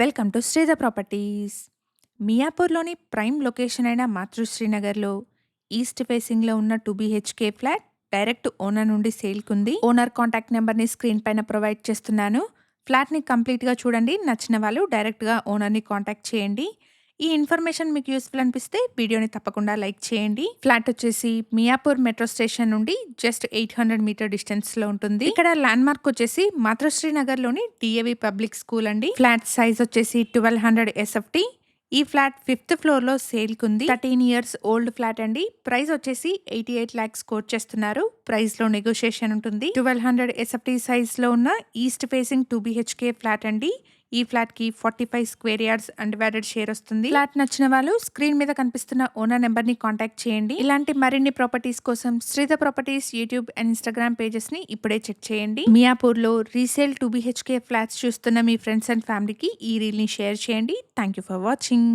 Welcome to Sridha properties. మియాపూర్లోని prime location అయిన మాతృశ్రీనగర్లో ఈస్ట్ ఫేసింగ్లో ఉన్న 2 BHK ఫ్లాట్ డైరెక్ట్ ఓనర్ నుండి సేల్కుంది. ఓనర్ కాంటాక్ట్ నెంబర్ని స్క్రీన్ పైన ప్రొవైడ్ చేస్తున్నాను. ఫ్లాట్ని కంప్లీట్గా చూడండి. నచ్చిన వాళ్ళు డైరెక్ట్గా ఓనర్ని కాంటాక్ట్ చేయండి. ఈ ఇన్ఫర్మేషన్ మీకు యూస్ఫుల్ అనిపిస్తే వీడియోని తప్పకుండా లైక్ చేయండి. ఫ్లాట్ వచ్చేసి మియాపూర్ మెట్రో స్టేషన్ నుండి జస్ట్ 800 మీటర్ డిస్టెన్స్ లో ఉంటుంది. ఇక్కడ ల్యాండ్ మార్క్ వచ్చేసి మాతృశ్రీ నగర్ లోని డిఏవి పబ్లిక్ స్కూల్ అండి. ఫ్లాట్ సైజ్ వచ్చేసి 1200 SFT. ఈ ఫ్లాట్ 5th ఫ్లోర్ లో సేల్ కుంది. 13 ఇయర్స్ ఓల్డ్ ఫ్లాట్ అండి. ప్రైస్ వచ్చేసి 88 lakhs కోట్ చేస్తున్నారు. ప్రైస్ లో నెగోషియేషన్ ఉంటుంది. 1200 SFT సైజ్ లో ఉన్న ఈస్ట్ ఫేసింగ్ 2 BHK ఫ్లాట్ అండి. ఈ ఫ్లాట్ కి 45 స్క్వేర్ యార్డ్స్ అన్డివైడెడ్ షేర్ వస్తుంది. ఫ్లాట్ నచ్చిన వాళ్ళు స్క్రీన్ మీద కనిపిస్తున్న ఓనర్ నెంబర్ ని కాంటాక్ట్ చేయండి. ఇలాంటి మరిన్ని ప్రాపర్టీస్ కోసం Sridha properties YouTube and Instagram pages ని ఇప్పుడే చెక్ చేయండి. మియాపూర్ లో రీసేల్ 2 BHK ఫ్లాట్స్ చూస్తున్న మీ ఫ్రెండ్స్ అండ్ ఫ్యామిలీకి ఈ రీల్ ని షేర్ చేయండి. Thank you for watching.